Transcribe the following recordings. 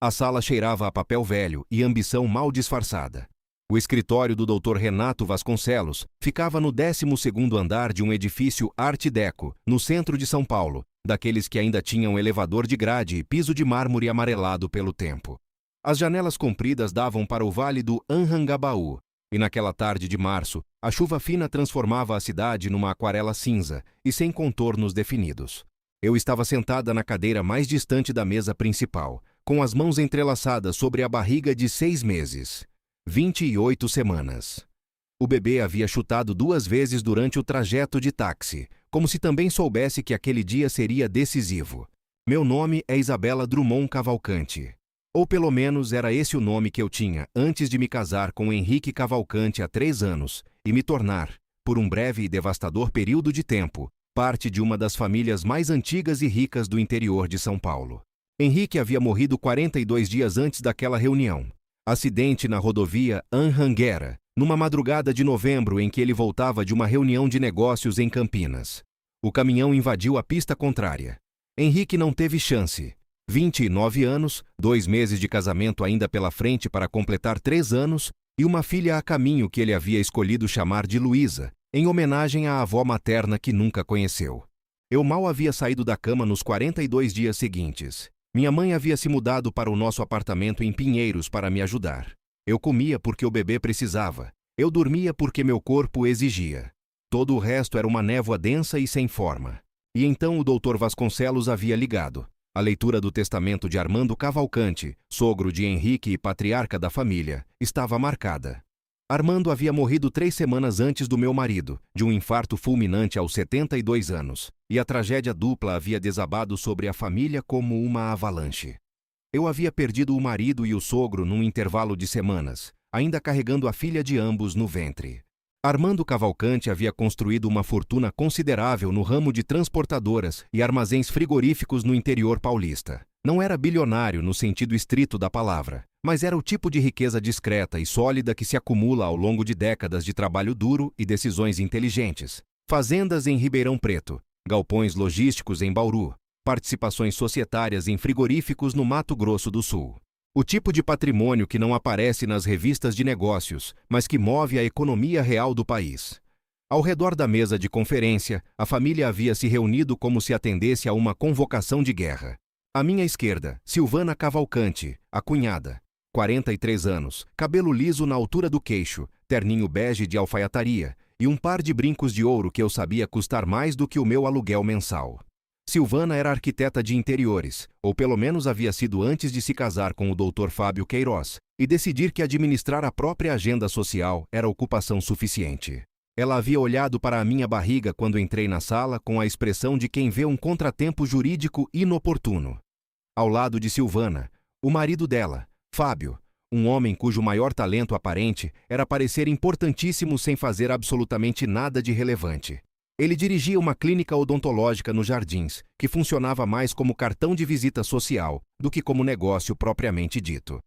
A sala cheirava a papel velho e ambição mal disfarçada. O escritório do Dr. Renato Vasconcelos ficava no 12º andar de um edifício Art Deco, no centro de São Paulo, daqueles que ainda tinham elevador de grade e piso de mármore amarelado pelo tempo. As janelas compridas davam para o vale do Anhangabaú, e naquela tarde de março, a chuva fina transformava a cidade numa aquarela cinza e sem contornos definidos. Eu estava sentada na cadeira mais distante da mesa principal, com as mãos entrelaçadas sobre a barriga de 6 meses. 28 semanas. O bebê havia chutado 2 vezes durante o trajeto de táxi, como se também soubesse que aquele dia seria decisivo. Meu nome é Isabela Drummond Cavalcante. Ou pelo menos era esse o nome que eu tinha antes de me casar com Henrique Cavalcante há 3 anos e me tornar, por um breve e devastador período de tempo, parte de uma das famílias mais antigas e ricas do interior de São Paulo. Henrique havia morrido 42 dias antes daquela reunião. Acidente na rodovia Anhanguera, numa madrugada de novembro em que ele voltava de uma reunião de negócios em Campinas. O caminhão invadiu a pista contrária. Henrique não teve chance. 29 anos, 2 meses de casamento ainda pela frente para completar 3 anos e uma filha a caminho que ele havia escolhido chamar de Luísa, em homenagem à avó materna que nunca conheceu. Eu mal havia saído da cama nos 42 dias seguintes. Minha mãe havia se mudado para o nosso apartamento em Pinheiros para me ajudar. Eu comia porque o bebê precisava. Eu dormia porque meu corpo exigia. Todo o resto era uma névoa densa e sem forma. E então o Dr. Vasconcelos havia ligado. A leitura do testamento de Armando Cavalcante, sogro de Henrique e patriarca da família, estava marcada. Armando havia morrido 3 semanas antes do meu marido, de um infarto fulminante aos 72 anos, e a tragédia dupla havia desabado sobre a família como uma avalanche. Eu havia perdido o marido e o sogro num intervalo de semanas, ainda carregando a filha de ambos no ventre. Armando Cavalcante havia construído uma fortuna considerável no ramo de transportadoras e armazéns frigoríficos no interior paulista. Não era bilionário no sentido estrito da palavra, mas era o tipo de riqueza discreta e sólida que se acumula ao longo de décadas de trabalho duro e decisões inteligentes. Fazendas em Ribeirão Preto, galpões logísticos em Bauru, participações societárias em frigoríficos no Mato Grosso do Sul. O tipo de patrimônio que não aparece nas revistas de negócios, mas que move a economia real do país. Ao redor da mesa de conferência, a família havia se reunido como se atendesse a uma convocação de guerra. À minha esquerda, Silvana Cavalcante, a cunhada. 43 anos, cabelo liso na altura do queixo, terninho bege de alfaiataria e um par de brincos de ouro que eu sabia custar mais do que o meu aluguel mensal. Silvana era arquiteta de interiores, ou pelo menos havia sido antes de se casar com o Dr. Fábio Queiroz, e decidir que administrar a própria agenda social era ocupação suficiente. Ela havia olhado para a minha barriga quando entrei na sala com a expressão de quem vê um contratempo jurídico inoportuno. Ao lado de Silvana, o marido dela, Fábio, um homem cujo maior talento aparente era parecer importantíssimo sem fazer absolutamente nada de relevante. Ele dirigia uma clínica odontológica nos Jardins, que funcionava mais como cartão de visita social do que como negócio propriamente dito.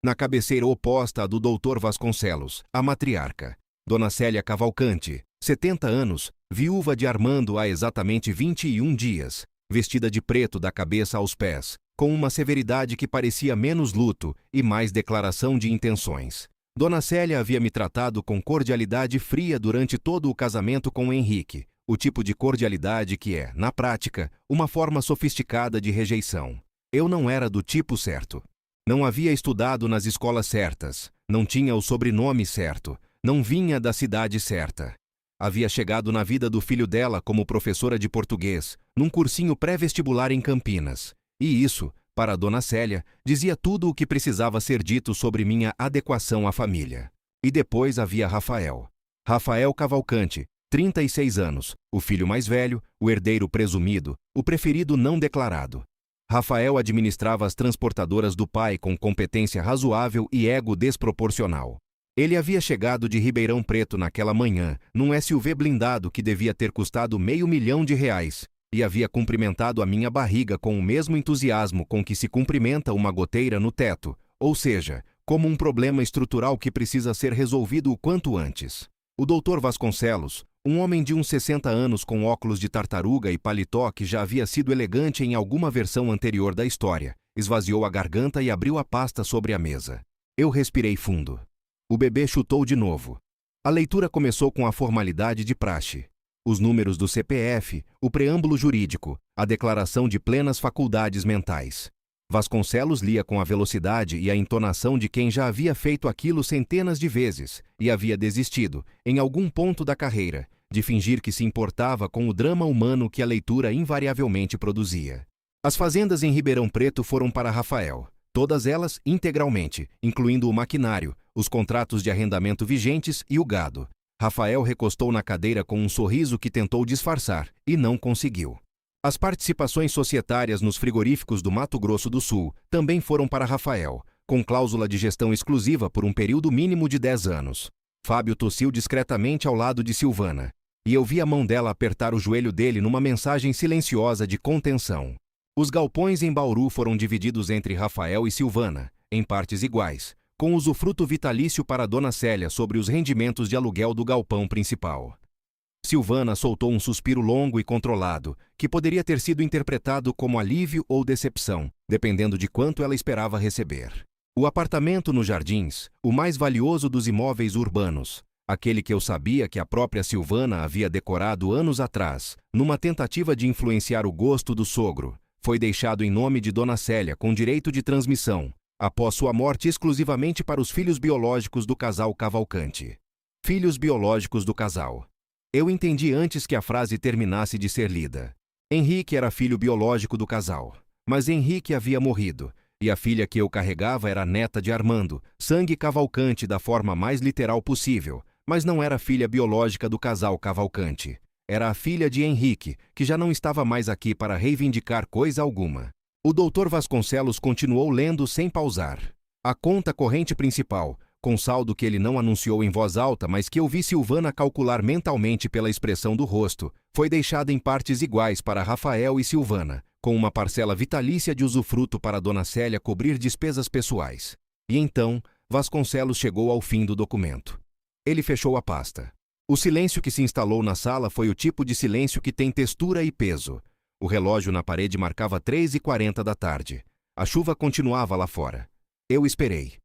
Na cabeceira oposta à do Dr. Vasconcelos, a matriarca, Dona Célia Cavalcante, 70 anos, viúva de Armando há exatamente 21 dias, vestida de preto da cabeça aos pés, com uma severidade que parecia menos luto e mais declaração de intenções. Dona Célia havia me tratado com cordialidade fria durante todo o casamento com Henrique, o tipo de cordialidade que é, na prática, uma forma sofisticada de rejeição. Eu não era do tipo certo. Não havia estudado nas escolas certas, não tinha o sobrenome certo, não vinha da cidade certa. Havia chegado na vida do filho dela como professora de português, num cursinho pré-vestibular em Campinas. E isso, para a Dona Célia, dizia tudo o que precisava ser dito sobre minha adequação à família. E depois havia Rafael. Rafael Cavalcante, 36 anos, o filho mais velho, o herdeiro presumido, o preferido não declarado. Rafael administrava as transportadoras do pai com competência razoável e ego desproporcional. Ele havia chegado de Ribeirão Preto naquela manhã, num SUV blindado que devia ter custado R$500 mil, e havia cumprimentado a minha barriga com o mesmo entusiasmo com que se cumprimenta uma goteira no teto, ou seja, como um problema estrutural que precisa ser resolvido o quanto antes. O doutor Vasconcelos, um homem de uns 60 anos com óculos de tartaruga e paletó que já havia sido elegante em alguma versão anterior da história, esvaziou a garganta e abriu a pasta sobre a mesa. Eu respirei fundo. O bebê chutou de novo. A leitura começou com a formalidade de praxe. Os números do CPF, o preâmbulo jurídico, a declaração de plenas faculdades mentais. Vasconcelos lia com a velocidade e a entonação de quem já havia feito aquilo centenas de vezes e havia desistido, em algum ponto da carreira, de fingir que se importava com o drama humano que a leitura invariavelmente produzia. As fazendas em Ribeirão Preto foram para Rafael, todas elas integralmente, incluindo o maquinário, os contratos de arrendamento vigentes e o gado. Rafael recostou na cadeira com um sorriso que tentou disfarçar, e não conseguiu. As participações societárias nos frigoríficos do Mato Grosso do Sul também foram para Rafael, com cláusula de gestão exclusiva por um período mínimo de 10 anos. Fábio tossiu discretamente ao lado de Silvana, e eu vi a mão dela apertar o joelho dele numa mensagem silenciosa de contenção. Os galpões em Bauru foram divididos entre Rafael e Silvana, em partes iguais, com usufruto vitalício para Dona Célia sobre os rendimentos de aluguel do galpão principal. Silvana soltou um suspiro longo e controlado, que poderia ter sido interpretado como alívio ou decepção, dependendo de quanto ela esperava receber. O apartamento nos Jardins, o mais valioso dos imóveis urbanos, aquele que eu sabia que a própria Silvana havia decorado anos atrás, numa tentativa de influenciar o gosto do sogro, foi deixado em nome de Dona Célia com direito de transmissão, após sua morte exclusivamente para os filhos biológicos do casal Cavalcante. Filhos biológicos do casal. Eu entendi antes que a frase terminasse de ser lida. Henrique era filho biológico do casal, mas Henrique havia morrido, e a filha que eu carregava era neta de Armando, sangue Cavalcante da forma mais literal possível, mas não era filha biológica do casal Cavalcante. Era a filha de Henrique, que já não estava mais aqui para reivindicar coisa alguma. O doutor Vasconcelos continuou lendo sem pausar. A conta corrente principal, com saldo que ele não anunciou em voz alta, mas que eu vi Silvana calcular mentalmente pela expressão do rosto, foi deixada em partes iguais para Rafael e Silvana, com uma parcela vitalícia de usufruto para Dona Célia cobrir despesas pessoais. E então, Vasconcelos chegou ao fim do documento. Ele fechou a pasta. O silêncio que se instalou na sala foi o tipo de silêncio que tem textura e peso. O relógio na parede marcava 3h40 da tarde. A chuva continuava lá fora. Eu esperei.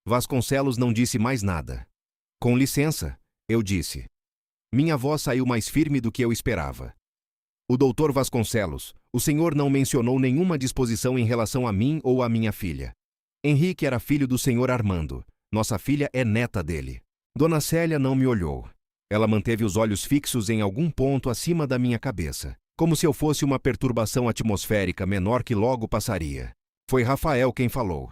Vasconcelos não disse mais nada. Com licença, eu disse. Minha voz saiu mais firme do que eu esperava. O doutor Vasconcelos, o senhor não mencionou nenhuma disposição em relação a mim ou a minha filha. Henrique era filho do senhor Armando. Nossa filha é neta dele. Dona Célia não me olhou. Ela manteve os olhos fixos em algum ponto acima da minha cabeça, como se eu fosse uma perturbação atmosférica menor que logo passaria. Foi Rafael quem falou.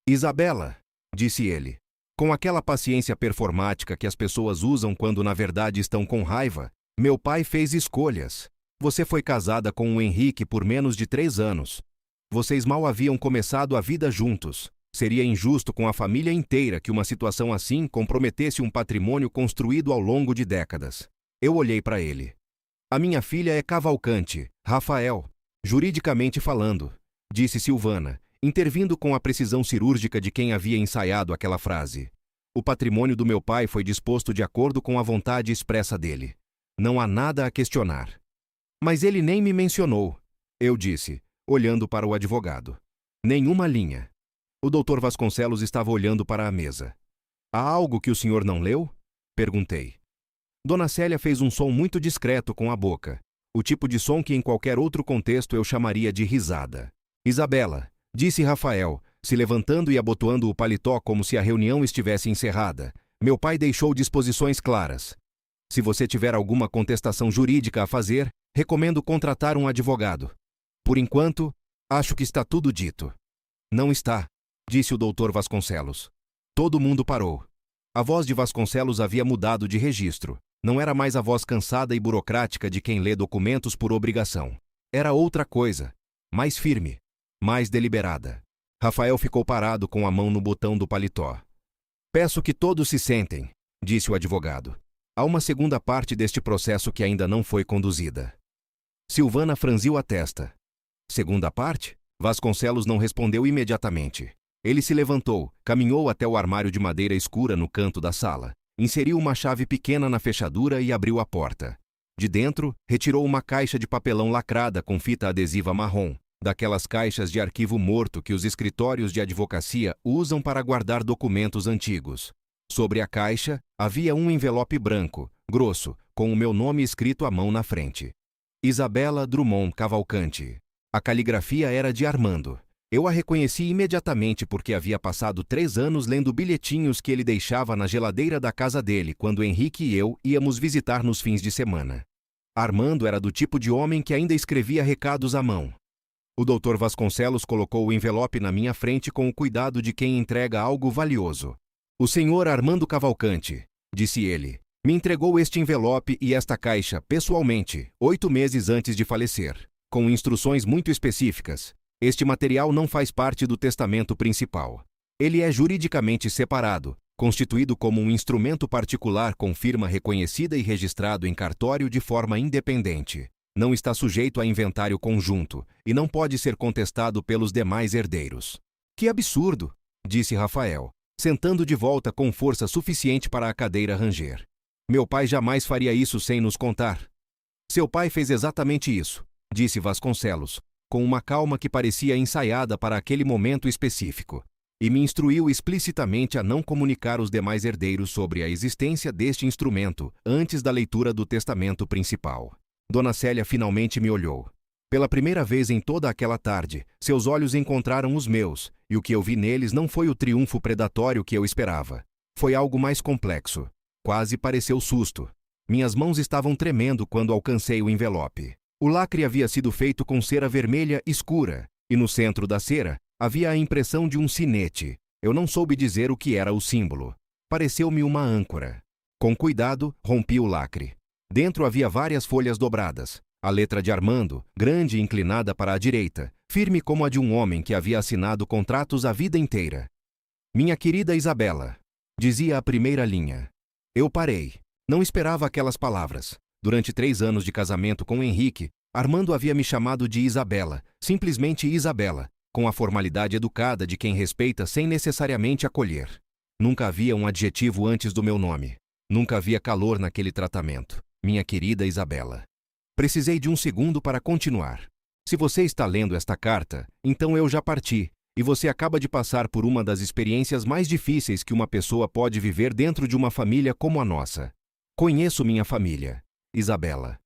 Isabela, disse ele, com aquela paciência performática que as pessoas usam quando na verdade estão com raiva, meu pai fez escolhas. Você foi casada com o Henrique por menos de 3 anos. Vocês mal haviam começado a vida juntos. Seria injusto com a família inteira que uma situação assim comprometesse um patrimônio construído ao longo de décadas. Eu olhei para ele. A minha filha é Cavalcante, Rafael, juridicamente falando, disse Silvana, intervindo com a precisão cirúrgica de quem havia ensaiado aquela frase. O patrimônio do meu pai foi disposto de acordo com a vontade expressa dele. Não há nada a questionar. Mas ele nem me mencionou, eu disse, olhando para o advogado. Nenhuma linha. O doutor Vasconcelos estava olhando para a mesa. Há algo que o senhor não leu? Perguntei. Dona Célia fez um som muito discreto com a boca, o tipo de som que em qualquer outro contexto eu chamaria de risada. Isabela, disse Rafael, se levantando e abotoando o paletó como se a reunião estivesse encerrada, meu pai deixou disposições claras. Se você tiver alguma contestação jurídica a fazer, recomendo contratar um advogado. Por enquanto, acho que está tudo dito. Não está, disse o doutor Vasconcelos. Todo mundo parou. A voz de Vasconcelos havia mudado de registro. Não era mais a voz cansada e burocrática de quem lê documentos por obrigação. Era outra coisa, mais firme, mais deliberada. Rafael ficou parado com a mão no botão do paletó. Peço que todos se sentem, disse o advogado. Há uma segunda parte deste processo que ainda não foi conduzida. Silvana franziu a testa. Segunda parte? Vasconcelos não respondeu imediatamente. Ele se levantou, caminhou até o armário de madeira escura no canto da sala inseriu uma chave pequena na fechadura e abriu a porta. De dentro, retirou uma caixa de papelão lacrada com fita adesiva marrom, daquelas caixas de arquivo morto que os escritórios de advocacia usam para guardar documentos antigos. Sobre a caixa, havia um envelope branco, grosso, com o meu nome escrito à mão na frente. Isabela Drummond Cavalcante. A caligrafia era de Armando. Eu a reconheci imediatamente porque havia passado 3 anos lendo bilhetinhos que ele deixava na geladeira da casa dele quando Henrique e eu íamos visitar nos fins de semana. Armando era do tipo de homem que ainda escrevia recados à mão. O Dr. Vasconcelos colocou o envelope na minha frente com o cuidado de quem entrega algo valioso. "O senhor Armando Cavalcante", disse ele, "me entregou este envelope e esta caixa pessoalmente, 8 meses antes de falecer, com instruções muito específicas. Este material não faz parte do testamento principal. Ele é juridicamente separado, constituído como um instrumento particular com firma reconhecida e registrado em cartório de forma independente. Não está sujeito a inventário conjunto e não pode ser contestado pelos demais herdeiros." "Que absurdo!" disse Rafael, sentando de volta com força suficiente para a cadeira ranger. "Meu pai jamais faria isso sem nos contar." "Seu pai fez exatamente isso", disse Vasconcelos, com uma calma que parecia ensaiada para aquele momento específico, "e me instruiu explicitamente a não comunicar os demais herdeiros sobre a existência deste instrumento antes da leitura do testamento principal." Dona Célia finalmente me olhou. Pela primeira vez em toda aquela tarde, seus olhos encontraram os meus, e o que eu vi neles não foi o triunfo predatório que eu esperava. Foi algo mais complexo. Quase pareceu susto. Minhas mãos estavam tremendo quando alcancei o envelope. O lacre havia sido feito com cera vermelha escura, e no centro da cera havia a impressão de um sinete. Eu não soube dizer o que era o símbolo. Pareceu-me uma âncora. Com cuidado, rompi o lacre. Dentro havia várias folhas dobradas. A letra de Armando, grande e inclinada para a direita, firme como a de um homem que havia assinado contratos a vida inteira. "Minha querida Isabela", dizia a primeira linha. Eu parei. Não esperava aquelas palavras. Durante 3 anos de casamento com Henrique, Armando havia me chamado de Isabela, simplesmente Isabela, com a formalidade educada de quem respeita sem necessariamente acolher. Nunca havia um adjetivo antes do meu nome. Nunca havia calor naquele tratamento. Minha querida Isabela. Precisei de um segundo para continuar. "Se você está lendo esta carta, então eu já parti, e você acaba de passar por uma das experiências mais difíceis que uma pessoa pode viver dentro de uma família como a nossa. Conheço minha família, Isabela.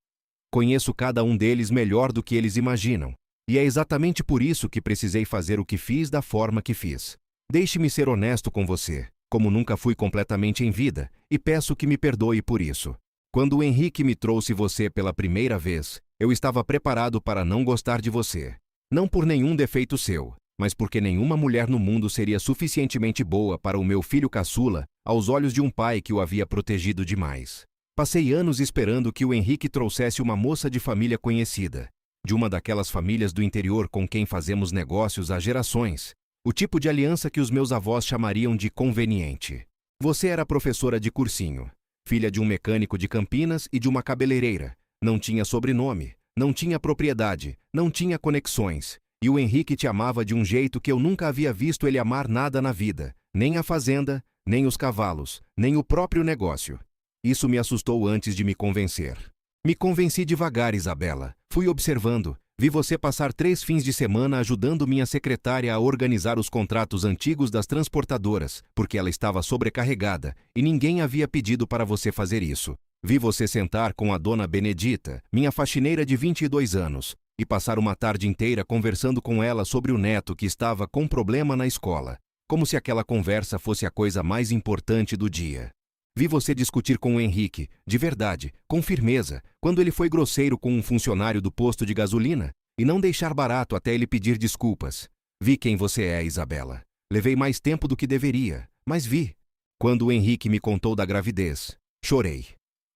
Conheço cada um deles melhor do que eles imaginam, e é exatamente por isso que precisei fazer o que fiz da forma que fiz. Deixe-me ser honesto com você, como nunca fui completamente em vida, e peço que me perdoe por isso. Quando o Henrique me trouxe você pela primeira vez, eu estava preparado para não gostar de você. Não por nenhum defeito seu, mas porque nenhuma mulher no mundo seria suficientemente boa para o meu filho caçula aos olhos de um pai que o havia protegido demais. Passei anos esperando que o Henrique trouxesse uma moça de família conhecida, de uma daquelas famílias do interior com quem fazemos negócios há gerações, o tipo de aliança que os meus avós chamariam de conveniente. Você era professora de cursinho, filha de um mecânico de Campinas e de uma cabeleireira. Não tinha sobrenome, não tinha propriedade, não tinha conexões. E o Henrique te amava de um jeito que eu nunca havia visto ele amar nada na vida. Nem a fazenda, nem os cavalos, nem o próprio negócio. Isso me assustou antes de me convencer. Me convenci devagar, Isabela. Fui observando. Vi você passar 3 fins de semana ajudando minha secretária a organizar os contratos antigos das transportadoras, porque ela estava sobrecarregada e ninguém havia pedido para você fazer isso. Vi você sentar com a dona Benedita, minha faxineira de 22 anos, e passar uma tarde inteira conversando com ela sobre o neto que estava com problema na escola, como se aquela conversa fosse a coisa mais importante do dia. Vi você discutir com o Henrique, de verdade, com firmeza, quando ele foi grosseiro com um funcionário do posto de gasolina, e não deixar barato até ele pedir desculpas. Vi quem você é, Isabela. Levei mais tempo do que deveria, mas vi. Quando o Henrique me contou da gravidez, chorei.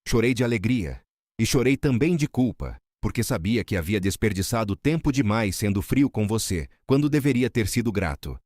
Chorei de alegria. E chorei também de culpa, porque sabia que havia desperdiçado tempo demais sendo frio com você, quando deveria ter sido grato.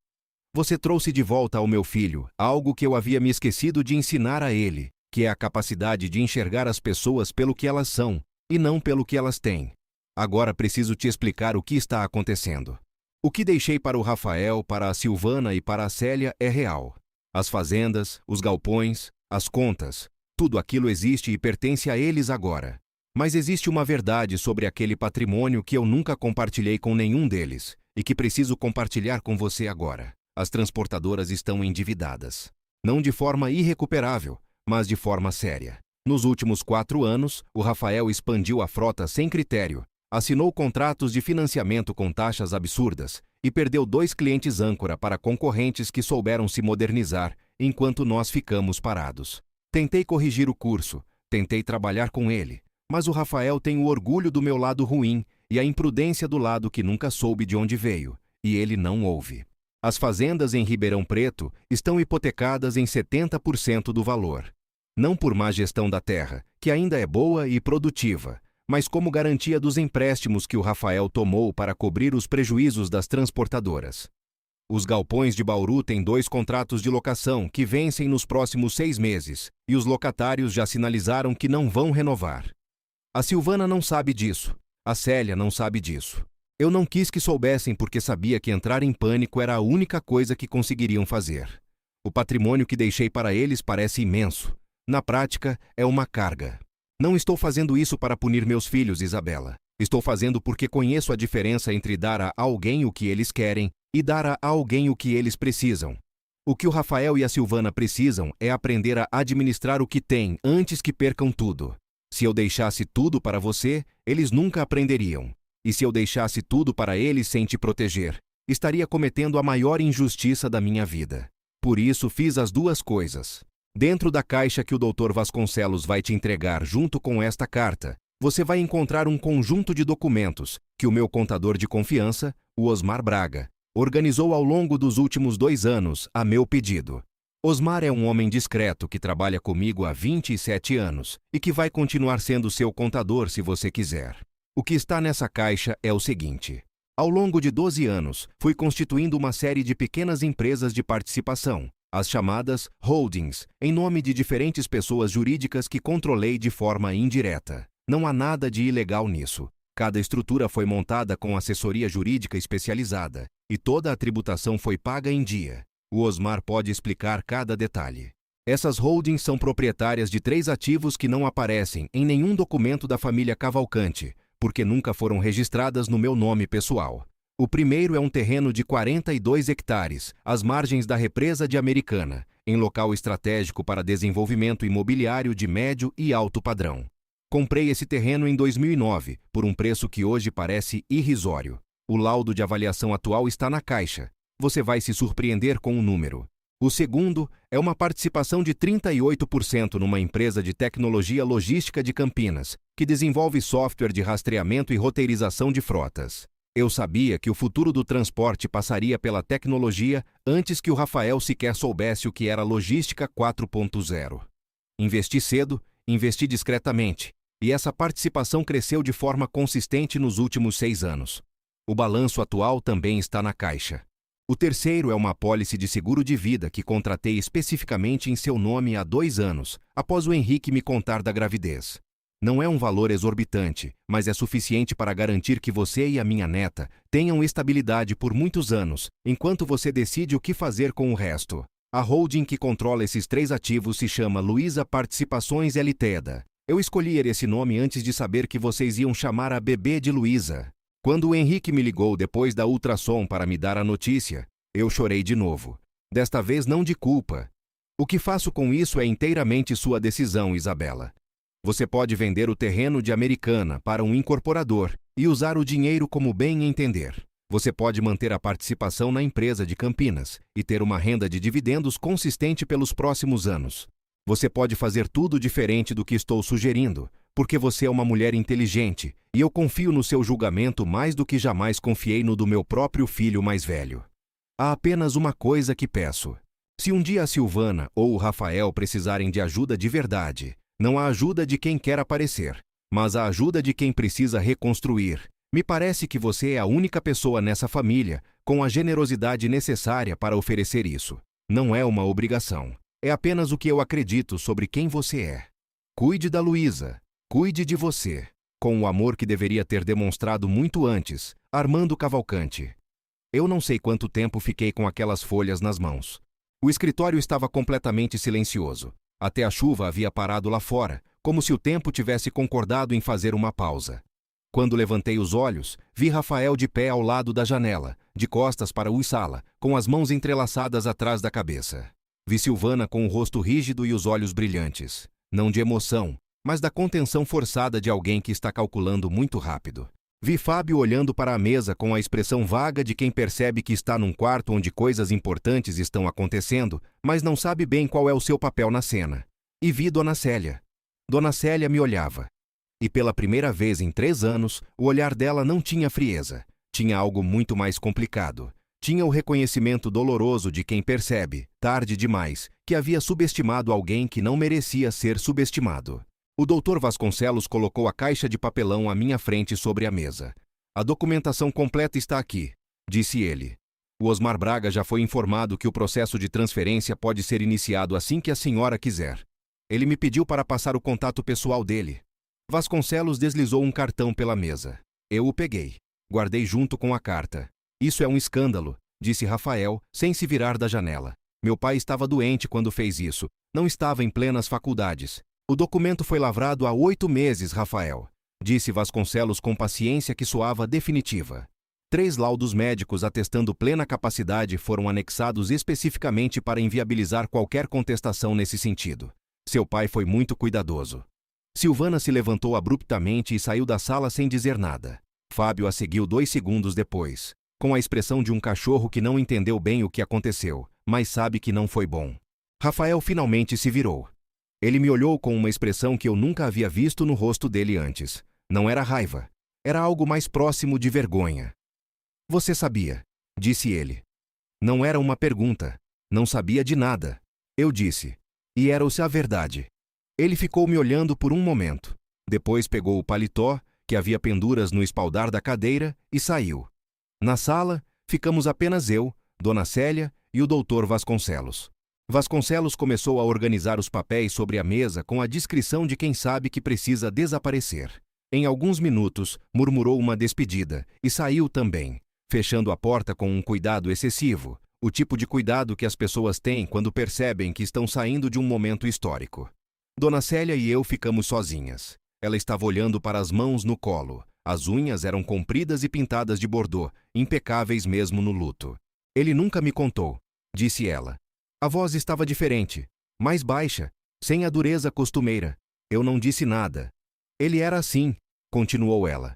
Você trouxe de volta ao meu filho algo que eu havia me esquecido de ensinar a ele, que é a capacidade de enxergar as pessoas pelo que elas são, e não pelo que elas têm. Agora preciso te explicar o que está acontecendo. O que deixei para o Rafael, para a Silvana e para a Célia é real. As fazendas, os galpões, As contas, tudo aquilo existe e pertence a eles agora. Mas existe uma verdade sobre aquele patrimônio que eu nunca compartilhei com nenhum deles, e que preciso compartilhar com você agora. As transportadoras estão endividadas. Não de forma irrecuperável, mas de forma séria. Nos últimos 4 anos, o Rafael expandiu a frota sem critério, assinou contratos de financiamento com taxas absurdas e perdeu 2 clientes âncora para concorrentes que souberam se modernizar enquanto nós ficamos parados. Tentei corrigir o curso, tentei trabalhar com ele, mas o Rafael tem o orgulho do meu lado ruim e a imprudência do lado que nunca soube de onde veio, e ele não ouve. As fazendas em Ribeirão Preto estão hipotecadas em 70% do valor. Não por má gestão da terra, que ainda é boa e produtiva, mas como garantia dos empréstimos que o Rafael tomou para cobrir os prejuízos das transportadoras. Os galpões de Bauru têm 2 contratos de locação que vencem nos próximos 6 meses, e os locatários já sinalizaram que não vão renovar. A Silvana não sabe disso. A Célia não sabe disso. Eu não quis que soubessem porque sabia que entrar em pânico era a única coisa que conseguiriam fazer. O patrimônio que deixei para eles parece imenso. Na prática, é uma carga. Não estou fazendo isso para punir meus filhos, Isabela. Estou fazendo porque conheço a diferença entre dar a alguém o que eles querem e dar a alguém o que eles precisam. O que o Rafael e a Silvana precisam é aprender a administrar o que têm antes que percam tudo. Se eu deixasse tudo para você, eles nunca aprenderiam. E se eu deixasse tudo para eles sem te proteger, estaria cometendo a maior injustiça da minha vida. Por isso fiz as 2 coisas. Dentro da caixa que o Dr. Vasconcelos vai te entregar junto com esta carta, você vai encontrar um conjunto de documentos que o meu contador de confiança, o Osmar Braga, organizou ao longo dos últimos 2 anos a meu pedido. Osmar é um homem discreto que trabalha comigo há 27 anos e que vai continuar sendo seu contador se você quiser. O que está nessa caixa é o seguinte. Ao longo de 12 anos, fui constituindo uma série de pequenas empresas de participação, as chamadas holdings, em nome de diferentes pessoas jurídicas que controlei de forma indireta. Não há nada de ilegal nisso. Cada estrutura foi montada com assessoria jurídica especializada e toda a tributação foi paga em dia. O Osmar pode explicar cada detalhe. Essas holdings são proprietárias de 3 ativos que não aparecem em nenhum documento da família Cavalcante, porque nunca foram registradas no meu nome pessoal. O primeiro é um terreno de 42 hectares, às margens da represa de Americana, em local estratégico para desenvolvimento imobiliário de médio e alto padrão. Comprei esse terreno em 2009, por um preço que hoje parece irrisório. O laudo de avaliação atual está na caixa. Você vai se surpreender com o número. O segundo é uma participação de 38% numa empresa de tecnologia logística de Campinas, que desenvolve software de rastreamento e roteirização de frotas. Eu sabia que o futuro do transporte passaria pela tecnologia antes que o Rafael sequer soubesse o que era logística 4.0. Investi cedo, investi discretamente, e essa participação cresceu de forma consistente nos últimos 6 anos. O balanço atual também está na caixa. O terceiro é uma apólice de seguro de vida que contratei especificamente em seu nome há 2 anos, após o Henrique me contar da gravidez. Não é um valor exorbitante, mas é suficiente para garantir que você e a minha neta tenham estabilidade por muitos anos, enquanto você decide o que fazer com o resto. A holding que controla esses 3 ativos se chama Luiza Participações Ltda. Eu escolhi esse nome antes de saber que vocês iam chamar a bebê de Luiza. Quando o Henrique me ligou depois da ultrassom para me dar a notícia, eu chorei de novo. Desta vez não de culpa. O que faço com isso é inteiramente sua decisão, Isabela. Você pode vender o terreno de Americana para um incorporador e usar o dinheiro como bem entender. Você pode manter a participação na empresa de Campinas e ter uma renda de dividendos consistente pelos próximos anos. Você pode fazer tudo diferente do que estou sugerindo, porque você é uma mulher inteligente e eu confio no seu julgamento mais do que jamais confiei no do meu próprio filho mais velho. Há apenas uma coisa que peço. Se um dia a Silvana ou o Rafael precisarem de ajuda de verdade, não a ajuda de quem quer aparecer, mas a ajuda de quem precisa reconstruir, me parece que você é a única pessoa nessa família com a generosidade necessária para oferecer isso. Não é uma obrigação. É apenas o que eu acredito sobre quem você é. Cuide da Luiza. Cuide de você, com o amor que deveria ter demonstrado muito antes, Armando Cavalcante. Eu não sei quanto tempo fiquei com aquelas folhas nas mãos. O escritório estava completamente silencioso. Até a chuva havia parado lá fora, como se o tempo tivesse concordado em fazer uma pausa. Quando levantei os olhos, vi Rafael de pé ao lado da janela, de costas para a sala, com as mãos entrelaçadas atrás da cabeça. Vi Silvana com o rosto rígido e os olhos brilhantes, não de emoção, mas da contenção forçada de alguém que está calculando muito rápido. Vi Fábio olhando para a mesa com a expressão vaga de quem percebe que está num quarto onde coisas importantes estão acontecendo, mas não sabe bem qual é o seu papel na cena. E vi Dona Célia. Dona Célia me olhava. E pela primeira vez em 3 anos, o olhar dela não tinha frieza. Tinha algo muito mais complicado. Tinha o reconhecimento doloroso de quem percebe, tarde demais, que havia subestimado alguém que não merecia ser subestimado. O Dr. Vasconcelos colocou a caixa de papelão à minha frente sobre a mesa. A documentação completa está aqui, disse ele. O Osmar Braga já foi informado que o processo de transferência pode ser iniciado assim que a senhora quiser. Ele me pediu para passar o contato pessoal dele. Vasconcelos deslizou um cartão pela mesa. Eu o peguei. Guardei junto com a carta. Isso é um escândalo, disse Rafael, sem se virar da janela. Meu pai estava doente quando fez isso. Não estava em plenas faculdades. O documento foi lavrado há 8 meses, Rafael, disse Vasconcelos com paciência que soava definitiva. 3 laudos médicos atestando plena capacidade foram anexados especificamente para inviabilizar qualquer contestação nesse sentido. Seu pai foi muito cuidadoso. Silvana se levantou abruptamente e saiu da sala sem dizer nada. Fábio a seguiu 2 segundos depois, com a expressão de um cachorro que não entendeu bem o que aconteceu, mas sabe que não foi bom. Rafael finalmente se virou. Ele me olhou com uma expressão que eu nunca havia visto no rosto dele antes. Não era raiva. Era algo mais próximo de vergonha. Você sabia, disse ele. Não era uma pergunta. Não sabia de nada. Eu disse. E era-se a verdade. Ele ficou me olhando por um momento. Depois pegou o paletó, que havia penduras no espaldar da cadeira, e saiu. Na sala, ficamos apenas eu, Dona Célia e o Dr. Vasconcelos. Vasconcelos começou a organizar os papéis sobre a mesa com a discrição de quem sabe que precisa desaparecer. Em alguns minutos, murmurou uma despedida e saiu também, fechando a porta com um cuidado excessivo, o tipo de cuidado que as pessoas têm quando percebem que estão saindo de um momento histórico. Dona Célia e eu ficamos sozinhas. Ela estava olhando para as mãos no colo. As unhas eram compridas e pintadas de bordô, impecáveis mesmo no luto. Ele nunca me contou, disse ela. A voz estava diferente, mais baixa, sem a dureza costumeira. Eu não disse nada. Ele era assim, continuou ela.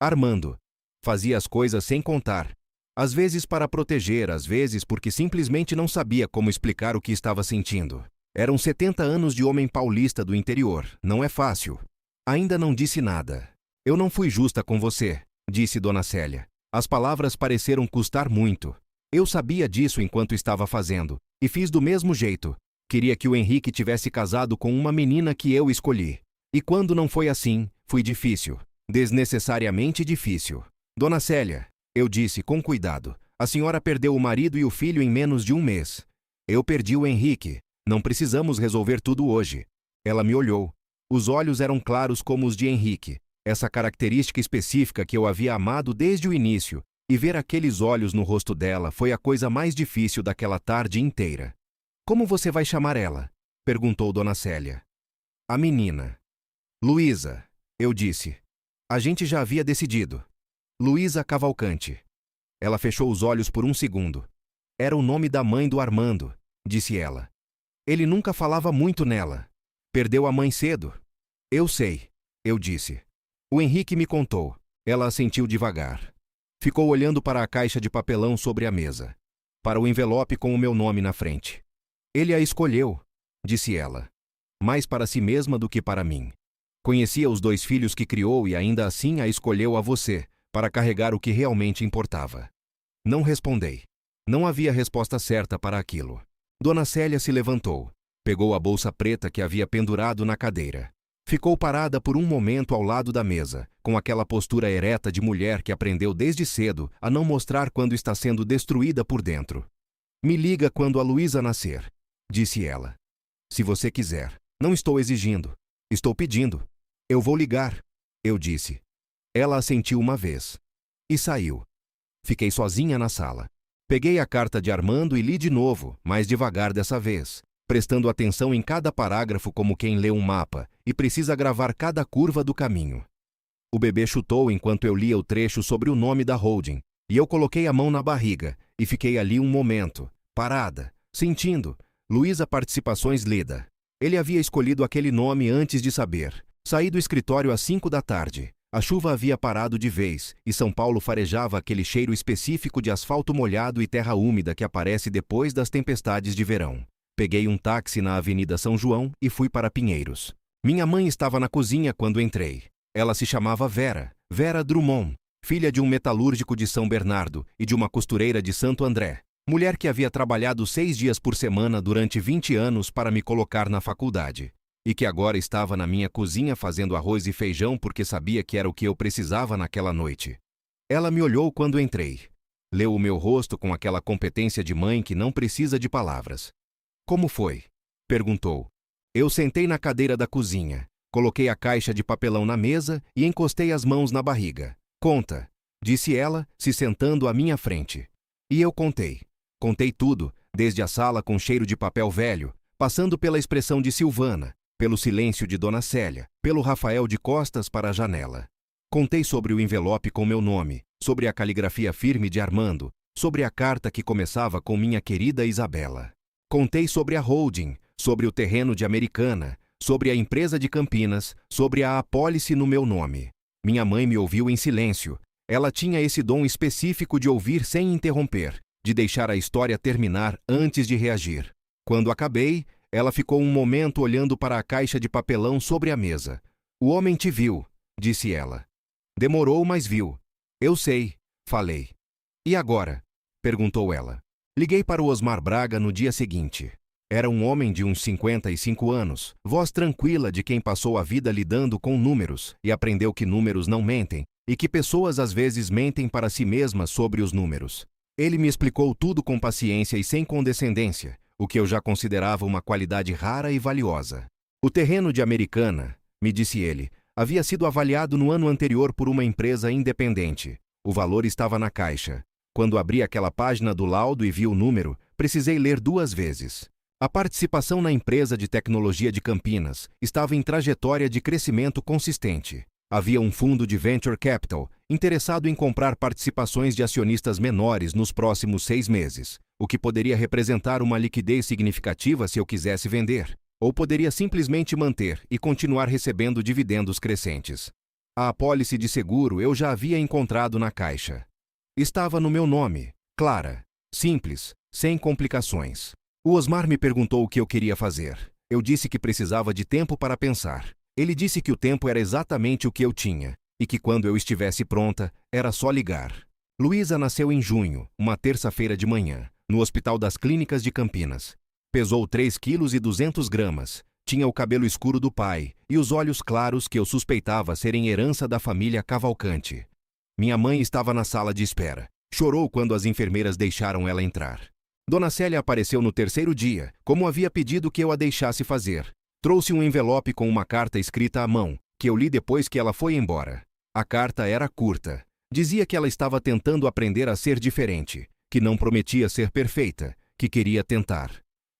Armando. Fazia as coisas sem contar. Às vezes para proteger, às vezes porque simplesmente não sabia como explicar o que estava sentindo. Eram 70 anos de homem paulista do interior, não é fácil. Ainda não disse nada. Eu não fui justa com você, disse Dona Célia. As palavras pareceram custar muito. Eu sabia disso enquanto estava fazendo, e fiz do mesmo jeito. Queria que o Henrique tivesse casado com uma menina que eu escolhi. E quando não foi assim, foi difícil. Desnecessariamente difícil. Dona Célia, eu disse com cuidado, a senhora perdeu o marido e o filho em menos de 1 mês. Eu perdi o Henrique. Não precisamos resolver tudo hoje. Ela me olhou. Os olhos eram claros como os de Henrique, essa característica específica que eu havia amado desde o início, e ver aqueles olhos no rosto dela foi a coisa mais difícil daquela tarde inteira. Como você vai chamar ela? Perguntou Dona Célia. A menina. Luísa, eu disse. A gente já havia decidido. Luísa Cavalcante. Ela fechou os olhos por um segundo. Era o nome da mãe do Armando, disse ela. Ele nunca falava muito nela. Perdeu a mãe cedo. Eu sei, eu disse. O Henrique me contou. Ela assentiu devagar. Ficou olhando para a caixa de papelão sobre a mesa. Para o envelope com o meu nome na frente. Ele a escolheu, disse ela. Mais para si mesma do que para mim. Conhecia os 2 filhos que criou e ainda assim a escolheu a você, para carregar o que realmente importava. Não respondei. Não havia resposta certa para aquilo. Dona Célia se levantou. Pegou a bolsa preta que havia pendurado na cadeira. Ficou parada por um momento ao lado da mesa, com aquela postura ereta de mulher que aprendeu desde cedo a não mostrar quando está sendo destruída por dentro. Me liga quando a Luísa nascer, disse ela. Se você quiser. Não estou exigindo. Estou pedindo. Eu vou ligar, eu disse. Ela assentiu uma vez. E saiu. Fiquei sozinha na sala. Peguei a carta de Armando e li de novo, mais devagar dessa vez. prestando atenção em cada parágrafo como quem lê um mapa e precisa gravar cada curva do caminho. O bebê chutou enquanto eu lia o trecho sobre o nome da holding, e eu coloquei a mão na barriga e fiquei ali um momento, parada, sentindo. Luiza Participações Lida. Ele havia escolhido aquele nome antes de saber. Saí do escritório às 5 da tarde. A chuva havia parado de vez e São Paulo farejava aquele cheiro específico de asfalto molhado e terra úmida que aparece depois das tempestades de verão. Peguei um táxi na Avenida São João e fui para Pinheiros. Minha mãe estava na cozinha quando entrei. Ela se chamava Vera Drummond, filha de um metalúrgico de São Bernardo e de uma costureira de Santo André. Mulher que havia trabalhado 6 dias por semana durante 20 anos para me colocar na faculdade. E que agora estava na minha cozinha fazendo arroz e feijão porque sabia que era o que eu precisava naquela noite. Ela me olhou quando entrei. Leu o meu rosto com aquela competência de mãe que não precisa de palavras. Como foi? Perguntou. Eu sentei na cadeira da cozinha, coloquei a caixa de papelão na mesa e encostei as mãos na barriga. Conta, disse ela, se sentando à minha frente. E eu contei. Contei tudo, desde a sala com cheiro de papel velho, passando pela expressão de Silvana, pelo silêncio de Dona Célia, pelo Rafael de costas para a janela. Contei sobre o envelope com meu nome, sobre a caligrafia firme de Armando, sobre a carta que começava com minha querida Isabela. Contei sobre a holding, sobre o terreno de Americana, sobre a empresa de Campinas, sobre a apólice no meu nome. Minha mãe me ouviu em silêncio. Ela tinha esse dom específico de ouvir sem interromper, de deixar a história terminar antes de reagir. Quando acabei, ela ficou um momento olhando para a caixa de papelão sobre a mesa. O homem te viu, disse ela. Demorou, mas viu. Eu sei, falei. E agora? Perguntou ela. Liguei para o Osmar Braga no dia seguinte. Era um homem de uns 55 anos, voz tranquila de quem passou a vida lidando com números e aprendeu que números não mentem e que pessoas às vezes mentem para si mesmas sobre os números. Ele me explicou tudo com paciência e sem condescendência, o que eu já considerava uma qualidade rara e valiosa. O terreno de Americana, me disse ele, havia sido avaliado no ano anterior por uma empresa independente. O valor estava na caixa. Quando abri aquela página do laudo e vi o número, precisei ler 2 vezes. A participação na empresa de tecnologia de Campinas estava em trajetória de crescimento consistente. Havia um fundo de venture capital interessado em comprar participações de acionistas menores nos próximos 6 meses, o que poderia representar uma liquidez significativa se eu quisesse vender, ou poderia simplesmente manter e continuar recebendo dividendos crescentes. A apólice de seguro eu já havia encontrado na caixa. Estava no meu nome, Clara, simples, sem complicações. O Osmar me perguntou o que eu queria fazer. Eu disse que precisava de tempo para pensar. Ele disse que o tempo era exatamente o que eu tinha, e que quando eu estivesse pronta, era só ligar. Luísa nasceu em junho, uma terça-feira de manhã, no Hospital das Clínicas de Campinas. Pesou 3,2 kg, tinha o cabelo escuro do pai e os olhos claros que eu suspeitava serem herança da família Cavalcante. Minha mãe estava na sala de espera. Chorou quando as enfermeiras deixaram ela entrar. Dona Célia apareceu no 3º dia, como havia pedido que eu a deixasse fazer. Trouxe um envelope com uma carta escrita à mão, que eu li depois que ela foi embora. A carta era curta. Dizia que ela estava tentando aprender a ser diferente, que não prometia ser perfeita, que queria tentar.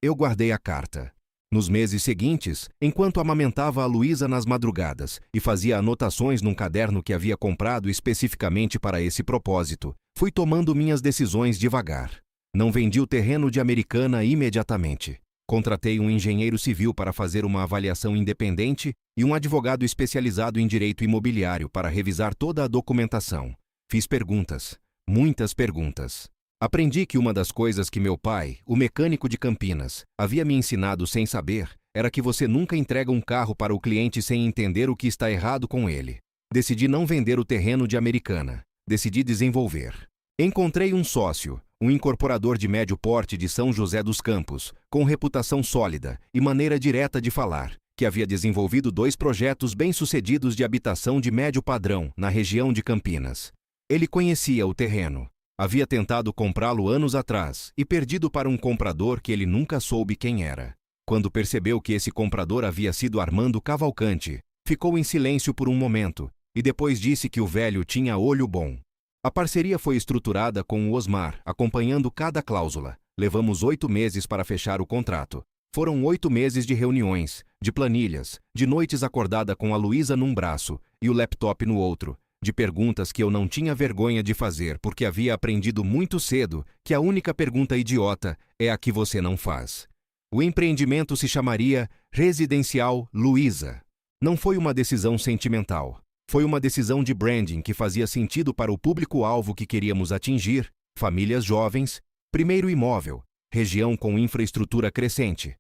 Eu guardei a carta. Nos meses seguintes, enquanto amamentava a Luísa nas madrugadas e fazia anotações num caderno que havia comprado especificamente para esse propósito, fui tomando minhas decisões devagar. Não vendi o terreno de Americana imediatamente. Contratei um engenheiro civil para fazer uma avaliação independente e um advogado especializado em direito imobiliário para revisar toda a documentação. Fiz perguntas, muitas perguntas. Aprendi que uma das coisas que meu pai, o mecânico de Campinas, havia me ensinado sem saber era que você nunca entrega um carro para o cliente sem entender o que está errado com ele. Decidi não vender o terreno de Americana. Decidi desenvolver. Encontrei um sócio, um incorporador de médio porte de São José dos Campos, com reputação sólida e maneira direta de falar, que havia desenvolvido 2 projetos bem-sucedidos de habitação de médio padrão na região de Campinas. Ele conhecia o terreno. Havia tentado comprá-lo anos atrás e perdido para um comprador que ele nunca soube quem era. Quando percebeu que esse comprador havia sido Armando Cavalcante, ficou em silêncio por um momento e depois disse que o velho tinha olho bom. A parceria foi estruturada com o Osmar, acompanhando cada cláusula. Levamos 8 meses para fechar o contrato. Foram 8 meses de reuniões, de planilhas, de noites acordada com a Luísa num braço e o laptop no outro, de perguntas que eu não tinha vergonha de fazer porque havia aprendido muito cedo que a única pergunta idiota é a que você não faz. O empreendimento se chamaria Residencial Luísa. Não foi uma decisão sentimental. Foi uma decisão de branding que fazia sentido para o público-alvo que queríamos atingir, famílias jovens, primeiro imóvel, região com infraestrutura crescente.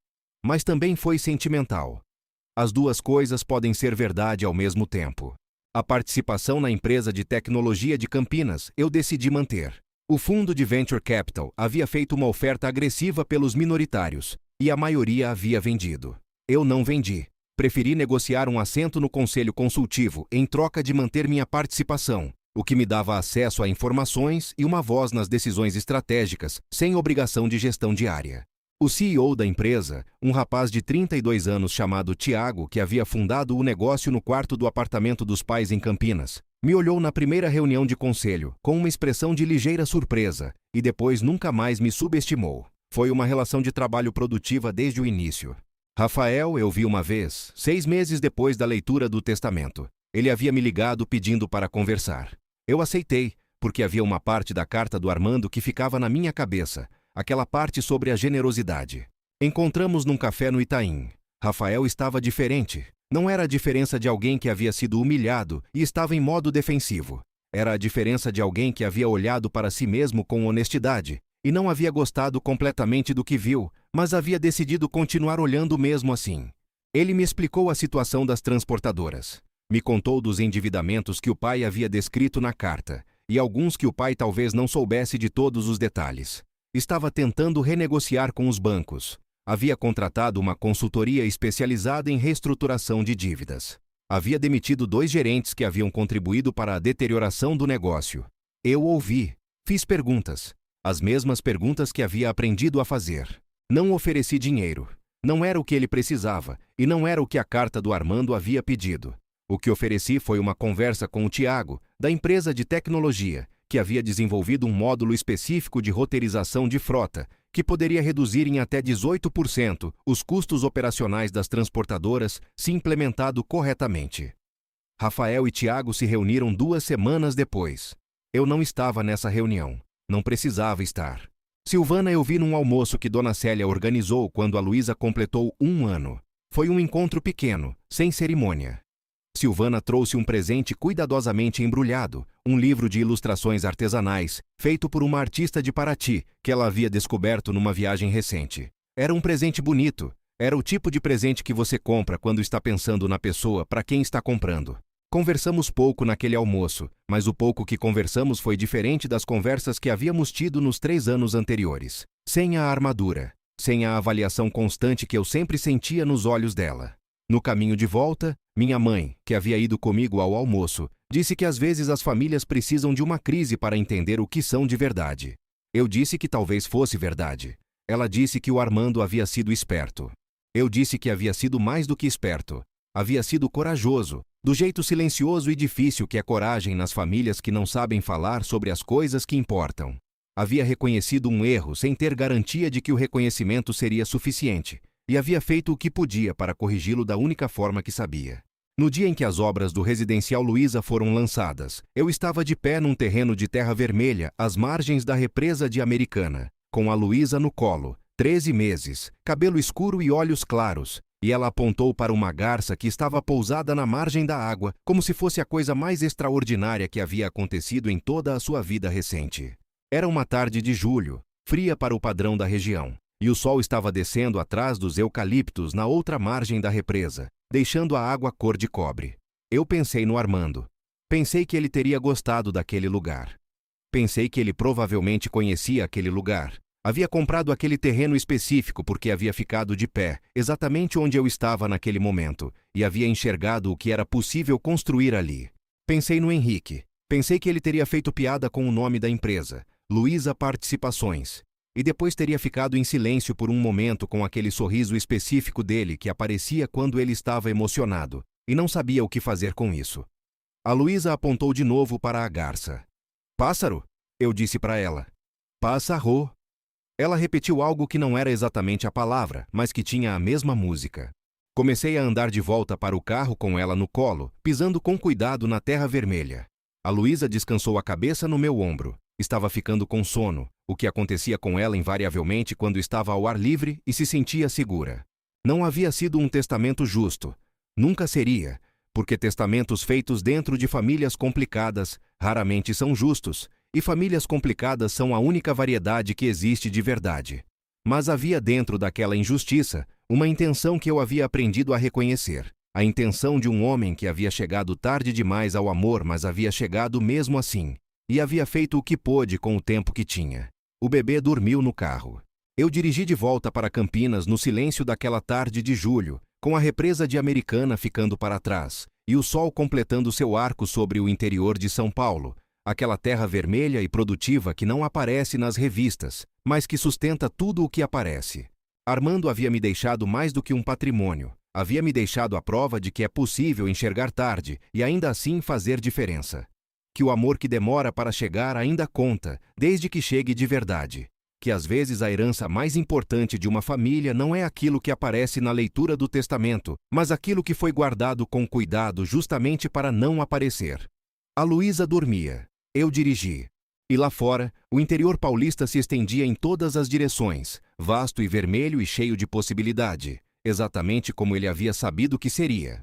Mas também foi sentimental. As duas coisas podem ser verdade ao mesmo tempo. A participação na empresa de tecnologia de Campinas eu decidi manter. O fundo de Venture Capital havia feito uma oferta agressiva pelos minoritários, e a maioria havia vendido. Eu não vendi. Preferi negociar um assento no conselho consultivo em troca de manter minha participação, o que me dava acesso a informações e uma voz nas decisões estratégicas, sem obrigação de gestão diária. O CEO da empresa, um rapaz de 32 anos chamado Tiago, que havia fundado o negócio no quarto do apartamento dos pais em Campinas, me olhou na primeira reunião de conselho, com uma expressão de ligeira surpresa, e depois nunca mais me subestimou. Foi uma relação de trabalho produtiva desde o início. Rafael eu vi uma vez, 6 meses depois da leitura do testamento. Ele havia me ligado pedindo para conversar. Eu aceitei, porque havia uma parte da carta do Armando que ficava na minha cabeça, aquela parte sobre a generosidade. Encontramos num café no Itaim. Rafael estava diferente. Não era a diferença de alguém que havia sido humilhado e estava em modo defensivo. Era a diferença de alguém que havia olhado para si mesmo com honestidade e não havia gostado completamente do que viu, mas havia decidido continuar olhando mesmo assim. Ele me explicou a situação das transportadoras. Me contou dos endividamentos que o pai havia descrito na carta, e alguns que o pai talvez não soubesse de todos os detalhes. Estava tentando renegociar com os bancos. Havia contratado uma consultoria especializada em reestruturação de dívidas. Havia demitido 2 gerentes que haviam contribuído para a deterioração do negócio. Eu ouvi. Fiz perguntas. As mesmas perguntas que havia aprendido a fazer. Não ofereci dinheiro. Não era o que ele precisava, e não era o que a carta do Armando havia pedido. O que ofereci foi uma conversa com o Tiago, da empresa de tecnologia, que havia desenvolvido um módulo específico de roteirização de frota, que poderia reduzir em até 18% os custos operacionais das transportadoras se implementado corretamente. Rafael e Tiago se reuniram 2 semanas depois. Eu não estava nessa reunião. Não precisava estar. Silvana eu vi num almoço que Dona Célia organizou quando a Luísa completou 1 ano. Foi um encontro pequeno, sem cerimônia. Silvana trouxe um presente cuidadosamente embrulhado, um livro de ilustrações artesanais, feito por uma artista de Paraty, que ela havia descoberto numa viagem recente. Era um presente bonito. Era o tipo de presente que você compra quando está pensando na pessoa para quem está comprando. Conversamos pouco naquele almoço, mas o pouco que conversamos foi diferente das conversas que havíamos tido nos 3 anos anteriores. Sem a armadura, sem a avaliação constante que eu sempre sentia nos olhos dela. No caminho de volta, minha mãe, que havia ido comigo ao almoço, disse que às vezes as famílias precisam de uma crise para entender o que são de verdade. Eu disse que talvez fosse verdade. Ela disse que o Armando havia sido esperto. Eu disse que havia sido mais do que esperto. Havia sido corajoso, do jeito silencioso e difícil que é coragem nas famílias que não sabem falar sobre as coisas que importam. Havia reconhecido um erro sem ter garantia de que o reconhecimento seria suficiente, e havia feito o que podia para corrigi-lo da única forma que sabia. No dia em que as obras do Residencial Luísa foram lançadas, eu estava de pé num terreno de terra vermelha às margens da represa de Americana, com a Luísa no colo, 13 meses, cabelo escuro e olhos claros, e ela apontou para uma garça que estava pousada na margem da água, como se fosse a coisa mais extraordinária que havia acontecido em toda a sua vida recente. Era uma tarde de julho, fria para o padrão da região, e o sol estava descendo atrás dos eucaliptos na outra margem da represa, deixando a água cor de cobre. Eu pensei no Armando. Pensei que ele teria gostado daquele lugar. Pensei que ele provavelmente conhecia aquele lugar. Havia comprado aquele terreno específico porque havia ficado de pé, exatamente onde eu estava naquele momento, e havia enxergado o que era possível construir ali. Pensei no Henrique. Pensei que ele teria feito piada com o nome da empresa, Luísa Participações, e depois teria ficado em silêncio por um momento com aquele sorriso específico dele que aparecia quando ele estava emocionado, e não sabia o que fazer com isso. A Luísa apontou de novo para a garça. "Pássaro?" eu disse para ela. "Pássaro." Ela repetiu algo que não era exatamente a palavra, mas que tinha a mesma música. Comecei a andar de volta para o carro com ela no colo, pisando com cuidado na terra vermelha. A Luísa descansou a cabeça no meu ombro. Estava ficando com sono, o que acontecia com ela invariavelmente quando estava ao ar livre e se sentia segura. Não havia sido um testamento justo. Nunca seria, porque testamentos feitos dentro de famílias complicadas raramente são justos, e famílias complicadas são a única variedade que existe de verdade. Mas havia dentro daquela injustiça uma intenção que eu havia aprendido a reconhecer. A intenção de um homem que havia chegado tarde demais ao amor, mas havia chegado mesmo assim. E havia feito o que pôde com o tempo que tinha. O bebê dormiu no carro. Eu dirigi de volta para Campinas no silêncio daquela tarde de julho, com a represa de Americana ficando para trás, e o sol completando seu arco sobre o interior de São Paulo, aquela terra vermelha e produtiva que não aparece nas revistas, mas que sustenta tudo o que aparece. Armando havia me deixado mais do que um patrimônio. Havia me deixado a prova de que é possível enxergar tarde e ainda assim fazer diferença. Que o amor que demora para chegar ainda conta, desde que chegue de verdade. Que às vezes a herança mais importante de uma família não é aquilo que aparece na leitura do testamento, mas aquilo que foi guardado com cuidado justamente para não aparecer. A Luísa dormia. Eu dirigi. E lá fora, o interior paulista se estendia em todas as direções, vasto e vermelho e cheio de possibilidade, exatamente como ele havia sabido que seria.